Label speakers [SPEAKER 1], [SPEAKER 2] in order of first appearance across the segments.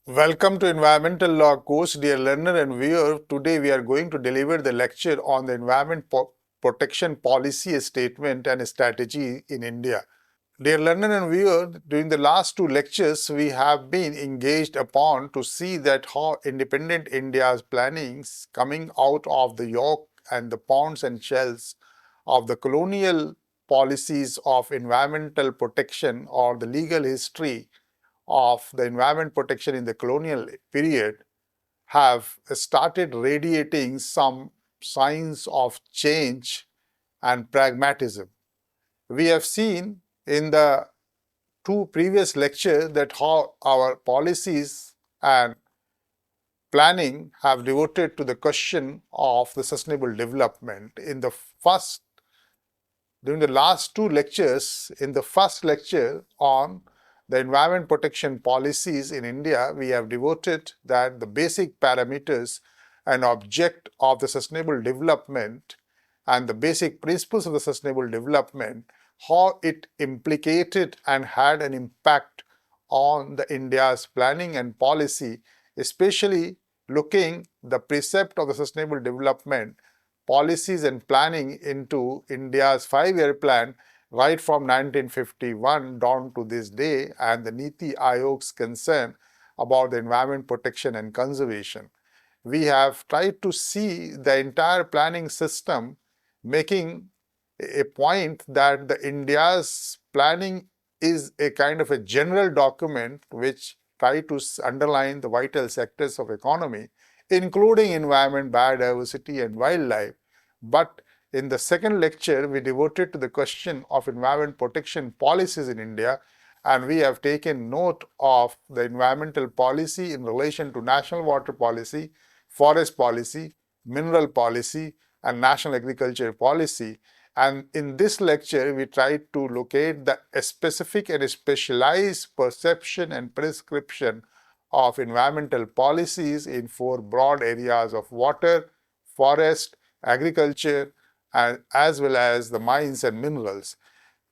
[SPEAKER 1] Welcome to Environmental Law course, dear learner and viewer. Today we are going to deliver the lecture on the Environment Protection Policy Statement and Strategy in India. Dear learner and viewer, during the last two lectures, we have been engaged upon to see that how independent India's plannings coming out of the yoke and the ponds and shells of the colonial policies of environmental protection or the legal history of the environment protection in the colonial period have started radiating some signs of change and pragmatism. We have seen in the two previous lectures that how our policies and planning have devoted to the question of the sustainable development. During the last two lectures, in the first lecture on the environment protection policies in India, we have devoted that the basic parameters and object of the sustainable development and the basic principles of the sustainable development, how it implicated and had an impact on the India's planning and policy, especially looking the precept of the sustainable development policies and planning into India's five-year plan right from 1951 down to this day and the Niti Aayog's concern about the environment protection and conservation. We have tried to see the entire planning system making a point that the India's planning is a kind of a general document which try to underline the vital sectors of economy, including environment, biodiversity and wildlife. But in the second lecture, we devoted to the question of environment protection policies in India, and we have taken note of the environmental policy in relation to national water policy, forest policy, mineral policy, and national agriculture policy. And in this lecture, we tried to locate the specific and specialized perception and prescription of environmental policies in four broad areas of water, forest, agriculture, and as well as the mines and minerals.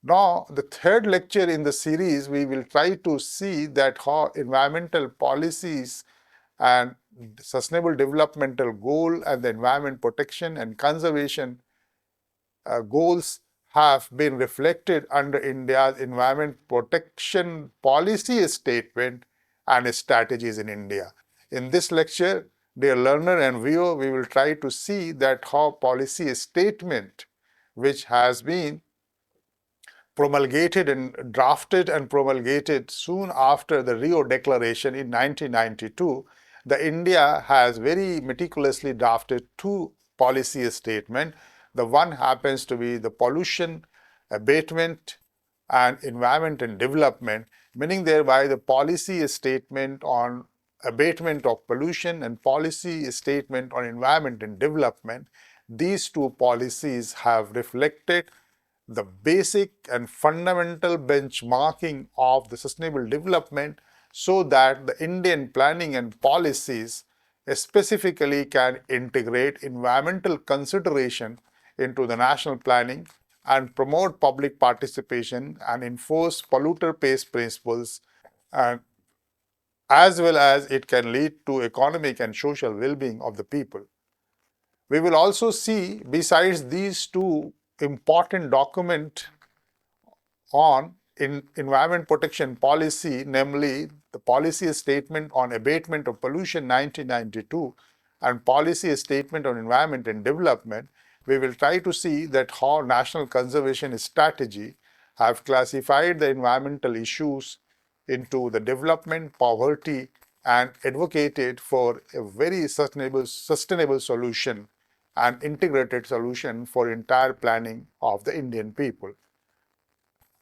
[SPEAKER 1] Now, the third lecture in the series, we will try to see that how environmental policies and sustainable developmental goal and the environment protection and conservation goals have been reflected under India's environment protection policy statement and strategies in India. In this lecture, dear learner and viewer, we will try to see that how policy statement, which has been promulgated and drafted and promulgated soon after the Rio Declaration in 1992, the India has very meticulously drafted two policy statements. The one happens to be the pollution abatement and environment and development, meaning thereby the policy statement on abatement of pollution and policy statement on environment and development. These two policies have reflected the basic and fundamental benchmarking of the sustainable development so that the Indian planning and policies specifically can integrate environmental consideration into the national planning and promote public participation and enforce polluter pays principles, and as well as it can lead to economic and social well-being of the people. We will also see, besides these two important documents on environment protection policy, namely the policy statement on abatement of pollution 1992 and policy statement on environment and development, we will try to see that how national conservation strategy have classified the environmental issues into the development, poverty, and advocated for a very sustainable solution and integrated solution for entire planning of the Indian people.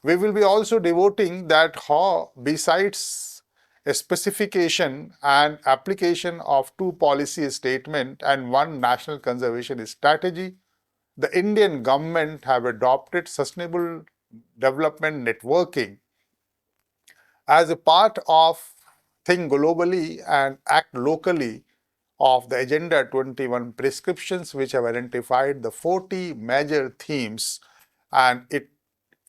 [SPEAKER 1] We will be also devoting that how, besides a specification and application of two policy statements and one national conservation strategy, the Indian government have adopted sustainable development networking as a part of think globally and act locally of the Agenda 21 prescriptions, which have identified the 40 major themes, and it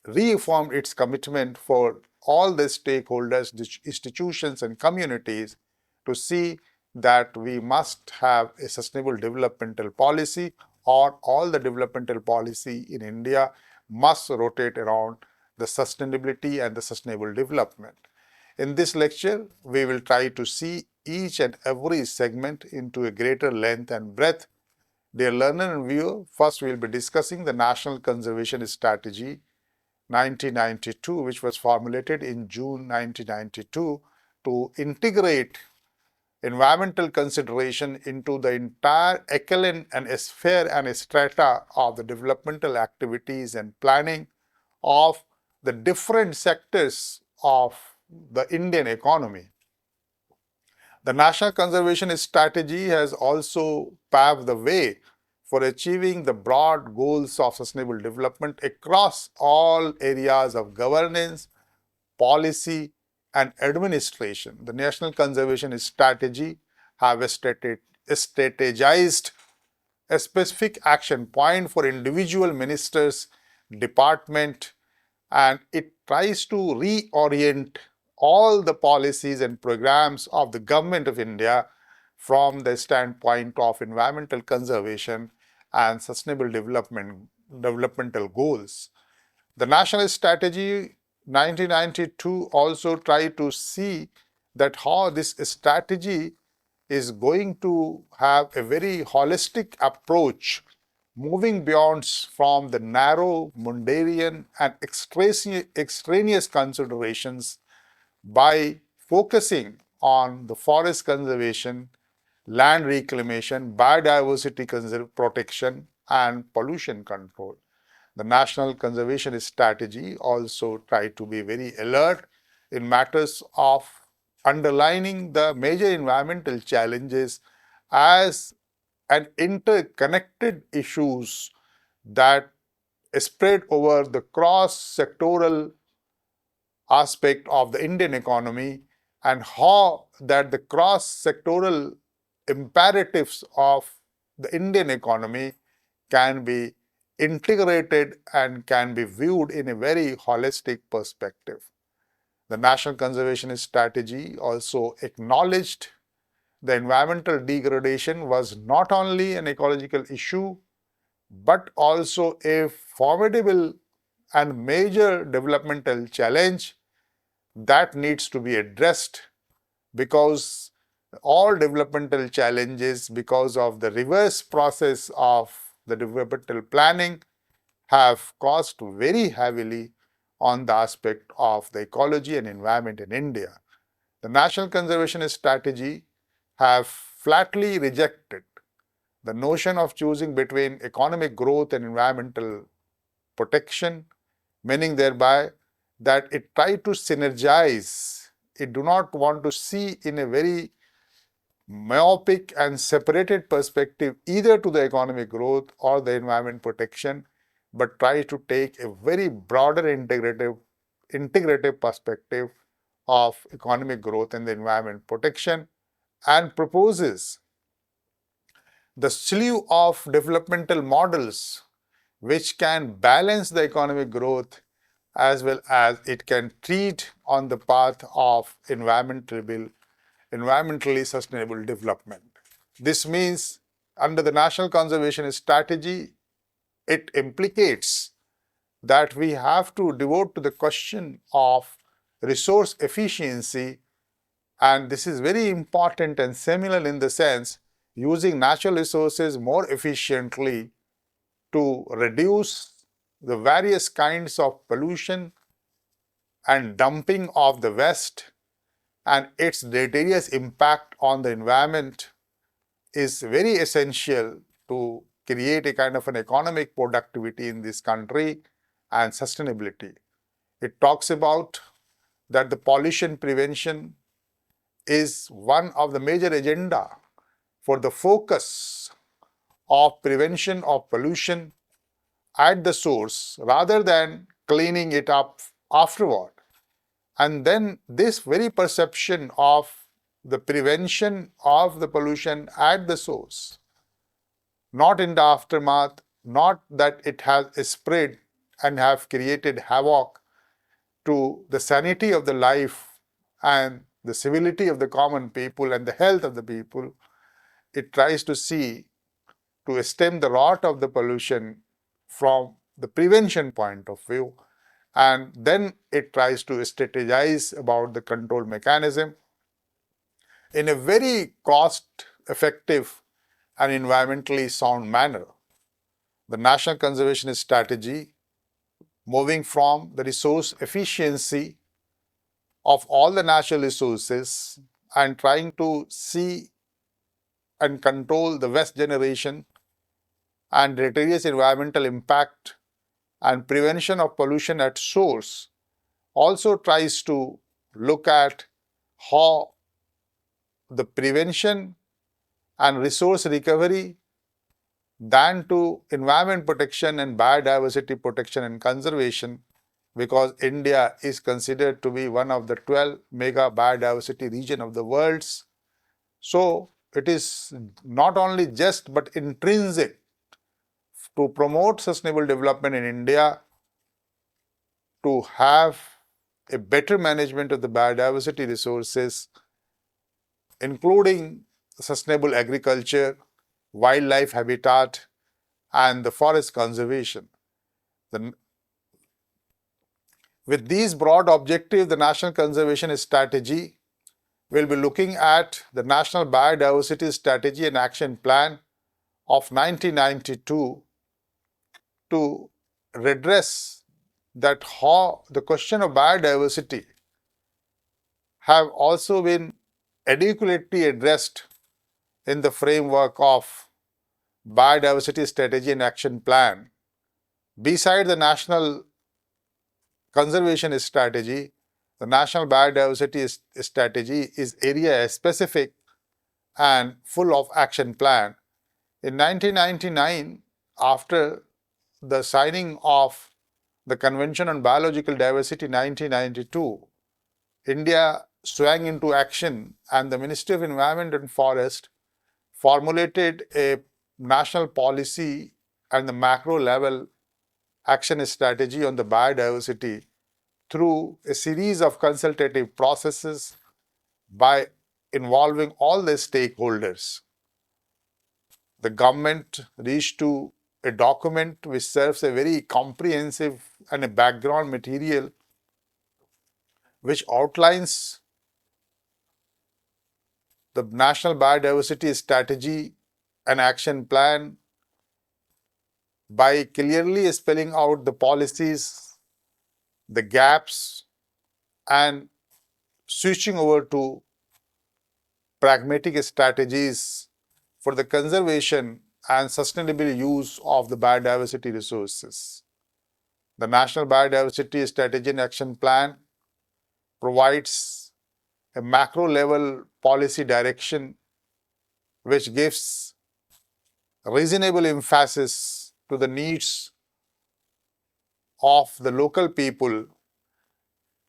[SPEAKER 1] reaffirmed its commitment for all the stakeholders, institutions and communities to see that we must have a sustainable developmental policy, or all the developmental policy in India must rotate around the sustainability and the sustainable development. In this lecture, we will try to see each and every segment into a greater length and breadth. Dear learner and viewer, first we will be discussing the National Conservation Strategy 1992, which was formulated in June 1992 to integrate environmental consideration into the entire echelon and sphere and strata of the developmental activities and planning of the different sectors of the Indian economy. The National Conservation Strategy has also paved the way for achieving the broad goals of sustainable development across all areas of governance, policy, and administration. The National Conservation Strategy have strategized a specific action point for individual ministers, department, and it tries to reorient all the policies and programs of the Government of India from the standpoint of environmental conservation and sustainable developmental goals. The National Strategy 1992 also tried to see that how this strategy is going to have a very holistic approach, moving beyond from the narrow, mundane and extraneous considerations by focusing on the forest conservation, land reclamation, biodiversity protection and pollution control. The National Conservation Strategy also tried to be very alert in matters of underlining the major environmental challenges as an interconnected issues that spread over the cross-sectoral aspect of the Indian economy, and how that the cross-sectoral imperatives of the Indian economy can be integrated and can be viewed in a very holistic perspective. The National Conservation Strategy also acknowledged the environmental degradation was not only an ecological issue, but also a formidable and major developmental challenge that needs to be addressed, because all developmental challenges, because of the reverse process of the developmental planning, have cost very heavily on the aspect of the ecology and environment in India. The National Conservation Strategy have flatly rejected the notion of choosing between economic growth and environmental protection, meaning thereby that it tried to synergize. It do not want to see in a very myopic and separated perspective either to the economic growth or the environment protection, but try to take a very broader integrative perspective of economic growth and the environment protection, and proposes the slew of developmental models which can balance the economic growth as well as it can treat on the path of environmentally sustainable development. This means under the National Conservation Strategy, it implicates that we have to devote to the question of resource efficiency, and this is very important and seminal in the sense using natural resources more efficiently to reduce the various kinds of pollution and dumping of the waste and its deleterious impact on the environment is very essential to create a kind of an economic productivity in this country and sustainability. It talks about that the pollution prevention is one of the major agenda for the focus of prevention of pollution at the source rather than cleaning it up afterward. And then this very perception of the prevention of the pollution at the source, not in the aftermath, not that it has spread and have created havoc to the sanity of the life and the civility of the common people and the health of the people. It tries to see to stem the rot of the pollution from the prevention point of view, and then it tries to strategize about the control mechanism in a very cost effective and environmentally sound manner. The National Conservation Strategy, moving from the resource efficiency of all the natural resources and trying to see and control the waste generation and deleterious environmental impact and prevention of pollution at source, also tries to look at how the prevention and resource recovery than to environment protection and biodiversity protection and conservation, because India is considered to be one of the 12 mega biodiversity region of the world. So it is not only just but intrinsic to promote sustainable development in India, to have a better management of the biodiversity resources, including sustainable agriculture, wildlife habitat, and the forest conservation. With these broad objectives, the National Conservation Strategy will be looking at the National Biodiversity Strategy and Action Plan of 1992 to redress that how the question of biodiversity have also been adequately addressed in the framework of Biodiversity Strategy and Action Plan. Beside the National Conservation Strategy, the National Biodiversity Strategy is area specific and full of action plan. In 1999, after the signing of the Convention on Biological Diversity 1992, India swung into action and the Ministry of Environment and Forest formulated a national policy and the macro level action strategy on the biodiversity through a series of consultative processes by involving all the stakeholders. The government reached to a document which serves a very comprehensive and a background material which outlines the National Biodiversity Strategy and Action Plan by clearly spelling out the policies, the gaps, and switching over to pragmatic strategies for the conservation and sustainable use of the biodiversity resources. The National Biodiversity Strategy and Action Plan provides a macro level policy direction which gives reasonable emphasis to the needs of the local people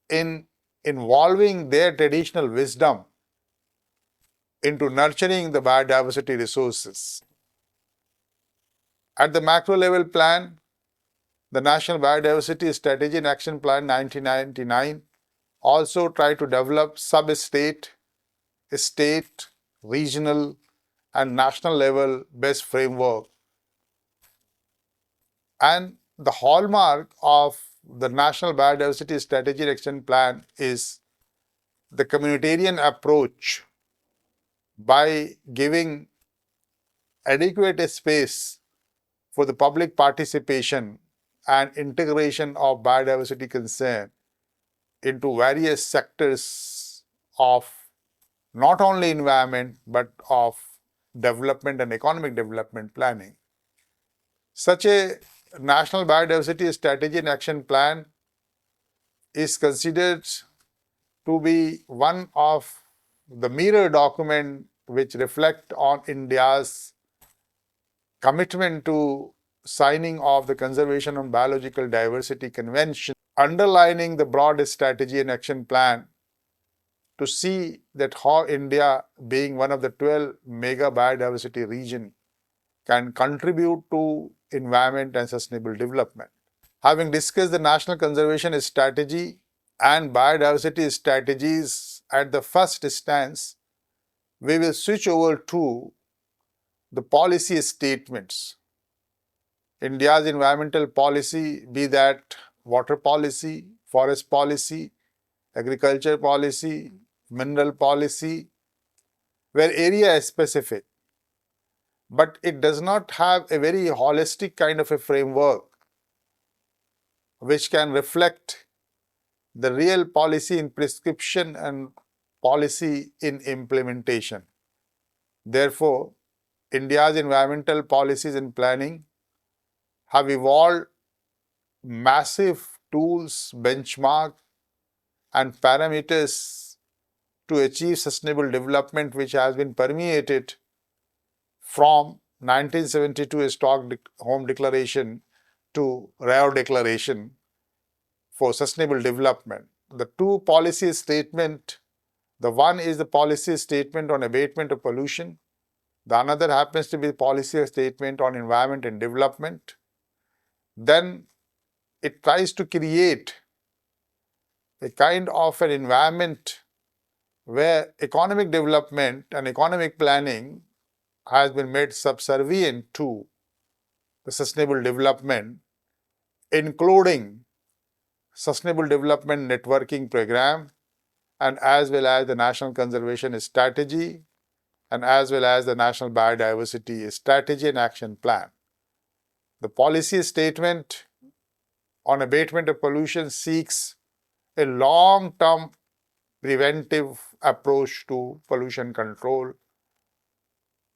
[SPEAKER 1] in involving their traditional wisdom into nurturing the biodiversity resources. At the macro level plan, the National Biodiversity Strategy and Action Plan 1999 also tried to develop sub-state, state, regional, and national level best framework. And the hallmark of the National Biodiversity Strategy and Action Plan is the communitarian approach by giving adequate space for the public participation and integration of biodiversity concern into various sectors of not only environment but of development and economic development planning. Such a National Biodiversity Strategy and Action Plan is considered to be one of the mirror document which reflect on India's commitment to signing of the Conservation on Biological Diversity Convention, underlining the broad strategy and action plan to see that how India, being one of the 12 mega biodiversity region, can contribute to environment and sustainable development. Having discussed the National Conservation Strategy and biodiversity strategies at the first instance, we will switch over to the policy statements. India's environmental policy, be that water policy, forest policy, agriculture policy, mineral policy, were area specific, but it does not have a very holistic kind of a framework which can reflect the real policy in prescription and policy in implementation. Therefore, India's environmental policies and planning have evolved massive tools, benchmark, and parameters to achieve sustainable development, which has been permeated from 1972 Stockholm Declaration to Rio Declaration for Sustainable Development. The two policy statements, the one is the policy statement on abatement of pollution, the another happens to be the policy statement on environment and development. Then it tries to create a kind of an environment where economic development and economic planning has been made subservient to the sustainable development, including Sustainable Development Networking Program, and as well as the National Conservation Strategy, and as well as the National Biodiversity Strategy and Action Plan. The policy statement on abatement of pollution seeks a long-term preventive approach to pollution control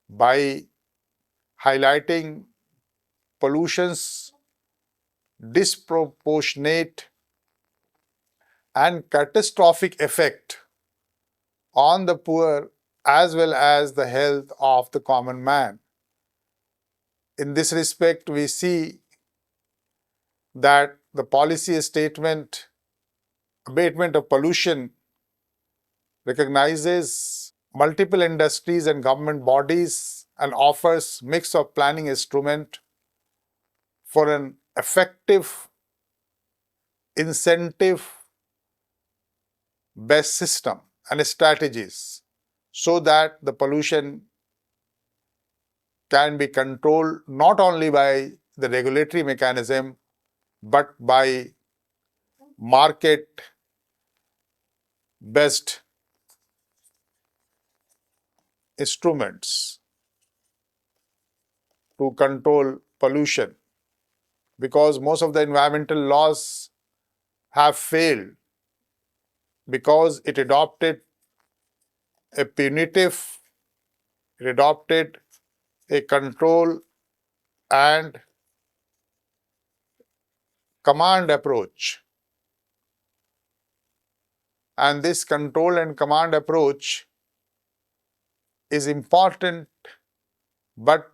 [SPEAKER 1] by highlighting pollution's disproportionate and catastrophic effect on the poor as well as the health of the common man. In this respect, we see that the policy statement abatement of pollution recognizes multiple industries and government bodies and offers mix of planning instrument for an effective incentive based system and strategies so that the pollution can be controlled not only by the regulatory mechanism but by market based instruments to control pollution, because most of the environmental laws have failed because it adopted a punitive, it adopted a control and command approach. And this control and command approach is important, but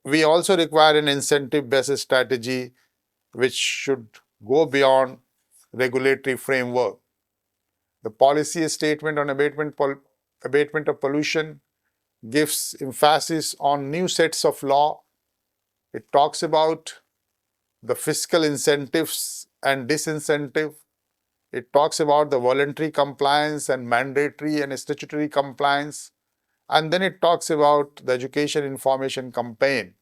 [SPEAKER 1] we also require an incentive-based strategy which should go beyond regulatory framework. The policy statement on abatement of pollution gives emphasis on new sets of law. It talks about the fiscal incentives and disincentive. It talks about the voluntary compliance and mandatory and statutory compliance. And then it talks about the education information campaign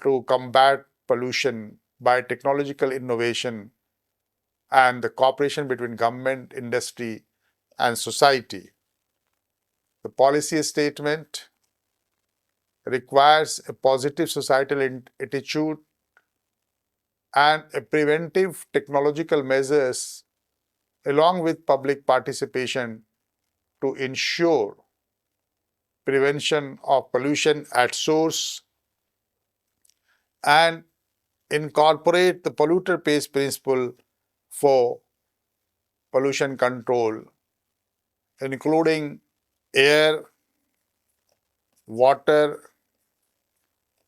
[SPEAKER 1] to combat pollution by technological innovation and the cooperation between government, industry, and society. The policy statement requires a positive societal attitude and a preventive technological measures along with public participation to ensure prevention of pollution at source and incorporate the polluter pays principle for pollution control, including air, water,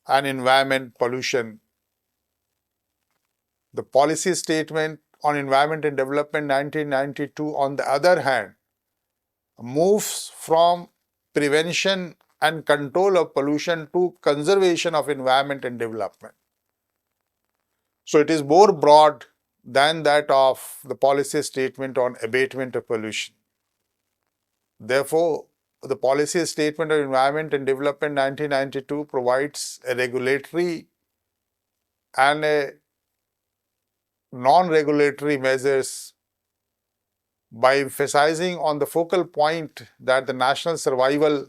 [SPEAKER 1] and environment pollution. The policy statement on environment and development 1992, on the other hand, moves from prevention and control of pollution to conservation of environment and development. So it is more broad than that of the policy statement on abatement of pollution. Therefore, the Policy Statement on Environment and Development 1992 provides a regulatory and a non-regulatory measures by emphasizing on the focal point that the national survival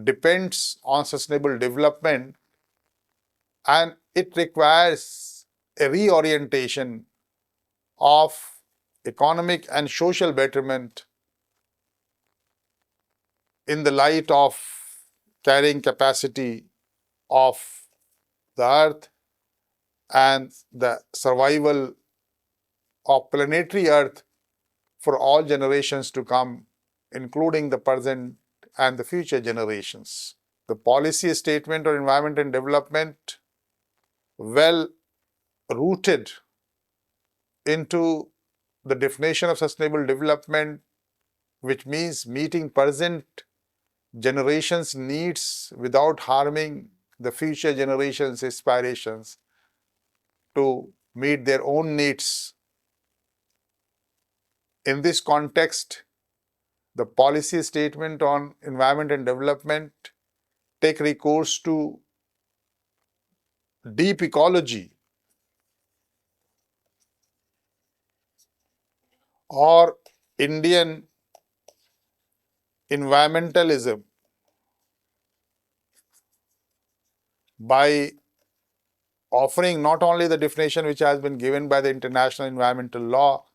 [SPEAKER 1] depends on sustainable development, and it requires a reorientation of economic and social betterment in the light of carrying capacity of the earth and the survival of planetary earth for all generations to come, including the present and the future generations. The policy statement on environment and development, well rooted into the definition of sustainable development, which means meeting present generations' needs without harming the future generations' aspirations to meet their own needs. In this context, the policy statement on environment and development take recourse to deep ecology or Indian environmentalism by offering not only the definition which has been given by the international environmental law,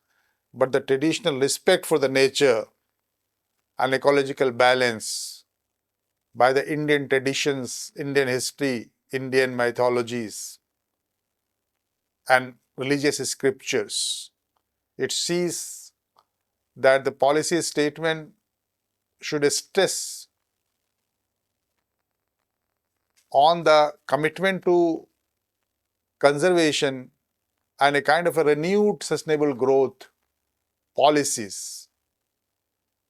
[SPEAKER 1] but the traditional respect for the nature and ecological balance by the Indian traditions, Indian history, Indian mythologies, and religious scriptures. It sees that the policy statement should stress on the commitment to conservation and a kind of a renewed sustainable growth policies.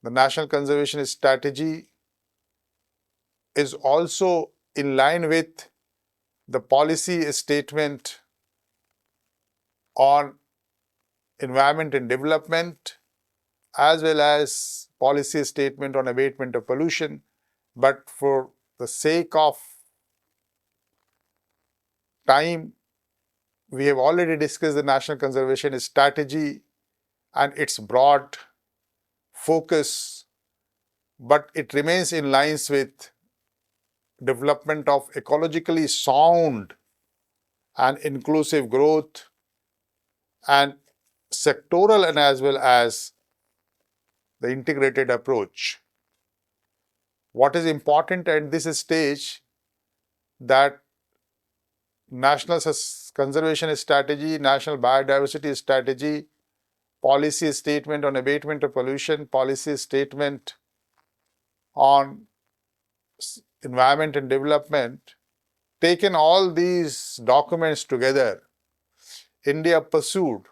[SPEAKER 1] The National Conservation Strategy is also in line with the policy statement on environment and development, as well as policy statement on abatement of pollution. But for the sake of time, we have already discussed the National Conservation Strategy and its broad focus, but it remains in lines with development of ecologically sound and inclusive growth and sectoral and as well as the integrated approach. What is important at this stage that National Conservation Strategy, National Biodiversity Strategy, policy statement on abatement of pollution, policy statement on environment and development, taken all these documents together, India pursued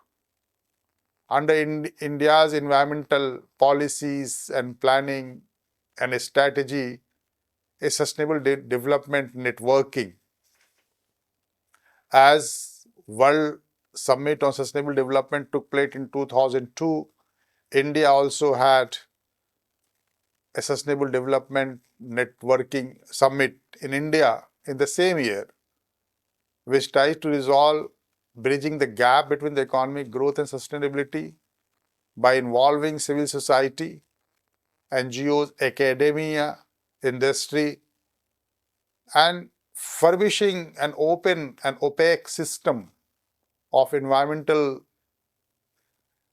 [SPEAKER 1] under India's environmental policies and planning and a strategy, a sustainable development networking. As World Summit on Sustainable Development took place in 2002, India also had a Sustainable Development Networking Summit in India in the same year, which tries to resolve bridging the gap between the economic growth and sustainability by involving civil society, NGOs, academia, industry, and furbishing an open and opaque system of environmental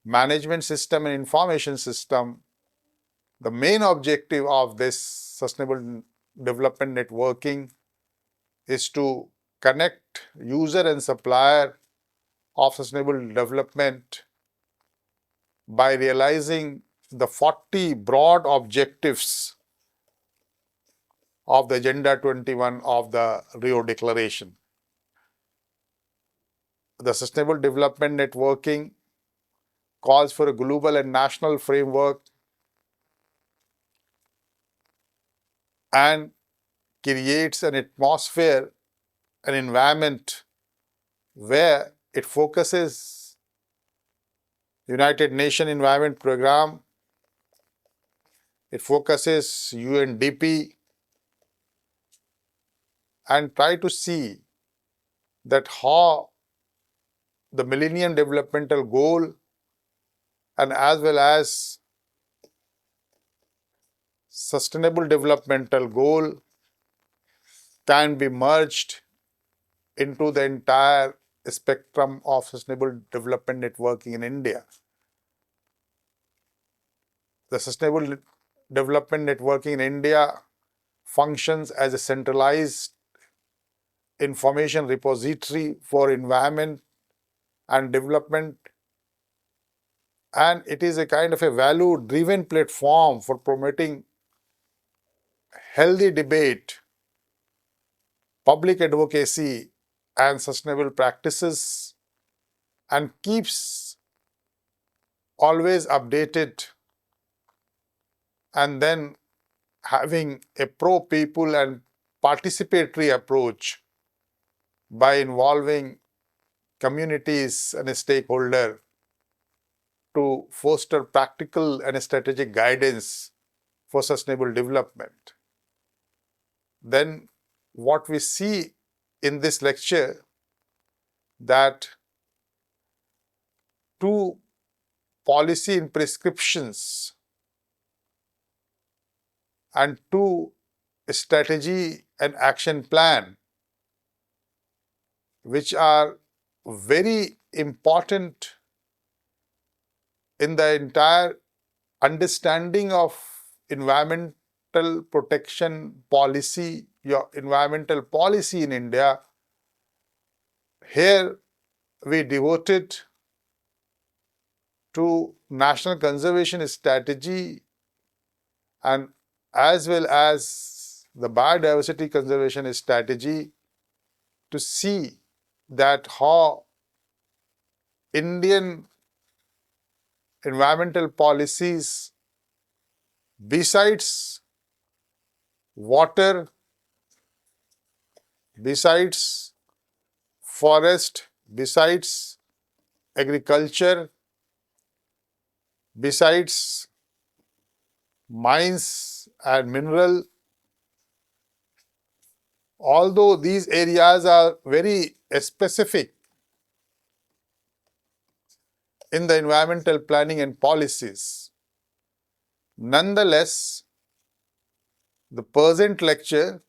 [SPEAKER 1] management system and information system. The main objective of this sustainable development networking is to connect user and supplier of sustainable development by realizing the 40 broad objectives of the Agenda 21 of the Rio Declaration. The Sustainable Development Networking calls for a global and national framework and creates an atmosphere, an environment where it focuses United Nations Environment Programme It focuses UNDP and try to see that how the Millennium Developmental Goal and as well as Sustainable Developmental Goal can be merged into the entire spectrum of sustainable development networking in India. The sustainable development networking in India functions as a centralized information repository for environment and development, and it is a kind of a value-driven platform for promoting healthy debate, public advocacy, and sustainable practices, and keeps always updated, and then having a pro-people and participatory approach by involving communities and stakeholders to foster practical and strategic guidance for sustainable development. Then what we see in this lecture that two policy and prescriptions and two strategy and action plan which are very important in the entire understanding of environmental protection policy, your environmental policy in India. Here we devoted to National Conservation Strategy and as well as the Biodiversity Conservation Strategy to see that how Indian environmental policies, besides water, besides forest, besides agriculture, besides mines and mineral, although these areas are very specific in the environmental planning and policies, nonetheless, the present lecture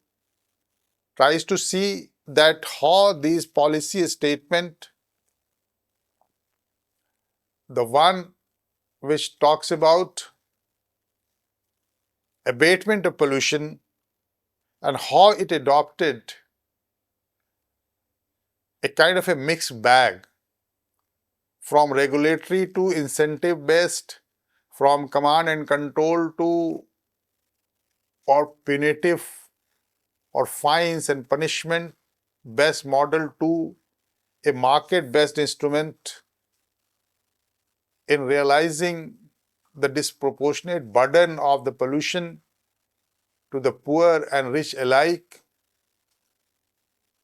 [SPEAKER 1] tries to see that how these policy statement, the one which talks about abatement of pollution and how it adopted a kind of a mixed bag from regulatory to incentive based, from command and control to or punitive or fines and punishment based model to a market based instrument in realizing the disproportionate burden of the pollution to the poor and rich alike,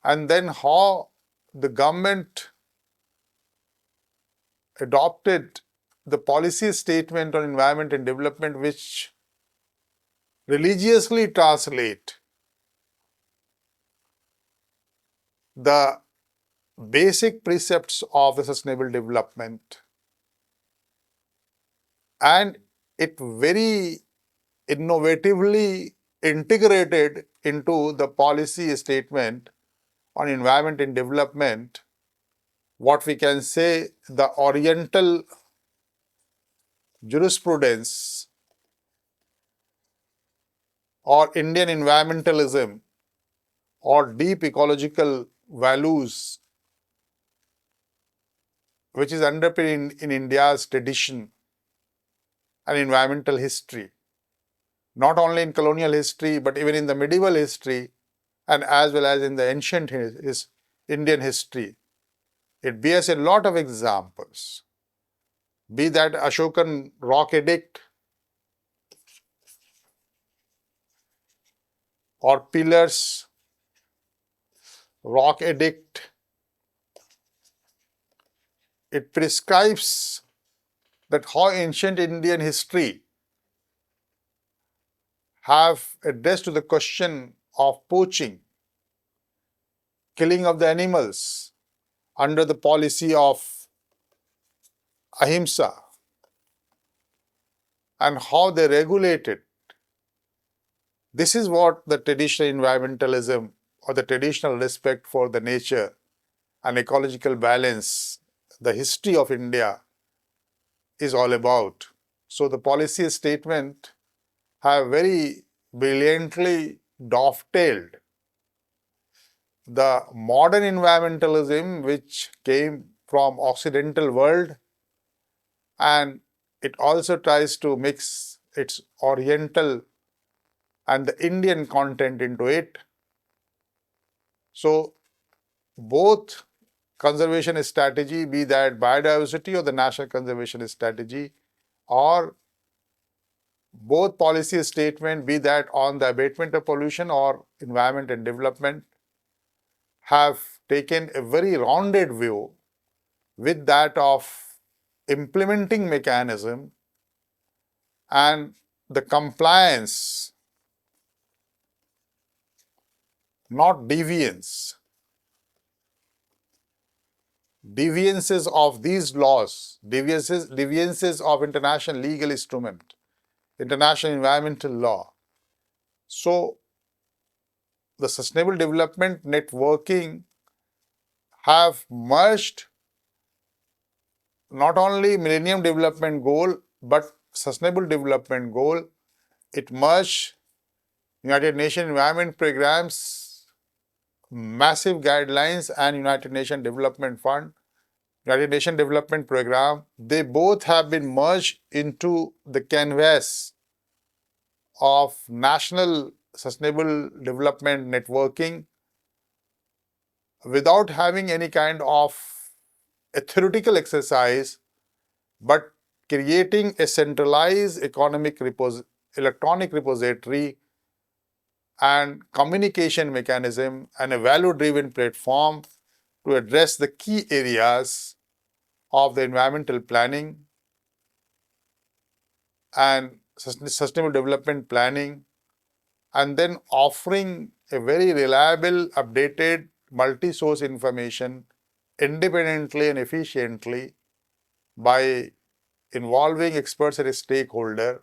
[SPEAKER 1] and then how the government adopted the policy statement on environment and development which religiously translate the basic precepts of the sustainable development, and it very innovatively integrated into the policy statement on environment and development, what we can say the Oriental jurisprudence or Indian environmentalism or deep ecological values which is underpinned in India's tradition and environmental history, not only in colonial history but even in the medieval history and as well as in the ancient Indian history. It bears a lot of examples, be that Ashokan Rock Edict or Pillars Rock Edict. It prescribes that how ancient Indian history have addressed to the question of poaching, killing of the animals under the policy of ahimsa, and how they regulate it. This is what the traditional environmentalism or the traditional respect for the nature and ecological balance, the history of India is all about. So the policy statement have very brilliantly dovetailed the modern environmentalism which came from Occidental world, and it also tries to mix its Oriental and the Indian content into it. So both conservation strategy, be that biodiversity or the national conservation strategy, or both policy statement, be that on the abatement of pollution or environment and development, have taken a very rounded view with that of implementing mechanism and the compliance, not deviance. Deviances of these laws, deviances of international legal instrument, international environmental law. So, the sustainable development networking have merged not only Millennium Development Goal but Sustainable Development Goal. It merged United Nations Environment Programs, massive guidelines, and United Nations Development Fund, United Nations Development Program. They both have been merged into the canvas of national sustainable development networking without having any kind of a theoretical exercise, but creating a centralized electronic repository and communication mechanism and a value-driven platform to address the key areas of the environmental planning and sustainable development planning, and then offering a very reliable, updated, multi-source information independently and efficiently by involving experts and stakeholders.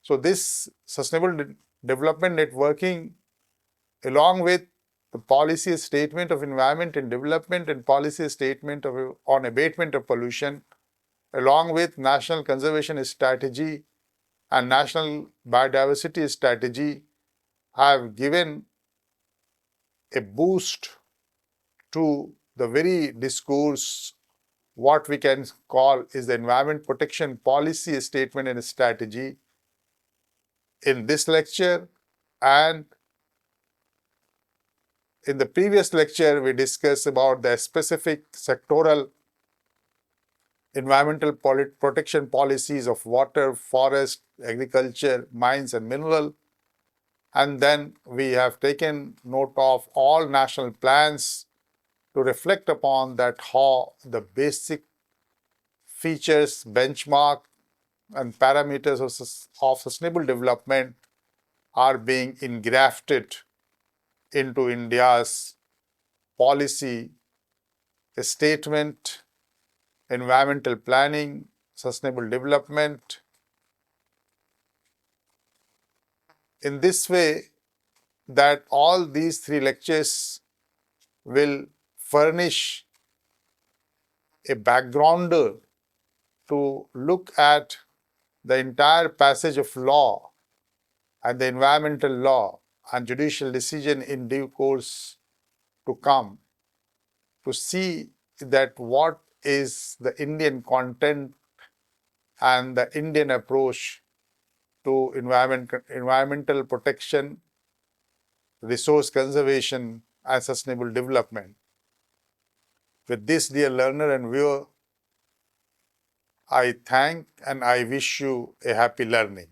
[SPEAKER 1] So this sustainable development networking, along with the policy statement of environment and development and policy statement on abatement of pollution, along with national conservation strategy and national biodiversity strategy, have given a boost to the very discourse what we can call is the environment protection policy statement and strategy. In this lecture and in the previous lecture, we discussed about the specific sectoral environmental protection policies of water, forest, agriculture, mines and mineral. And then we have taken note of all national plans to reflect upon that how the basic features, benchmark and parameters of sustainable development are being engrafted into India's policy statement, environmental planning, sustainable development. In this way, that all these three lectures will furnish a backgrounder to look at the entire passage of law and the environmental law and judicial decision in due course to come, to see that what is the Indian content and the Indian approach to environmental protection, resource conservation and sustainable development. With this, dear learner and viewer, I thank and I wish you a happy learning.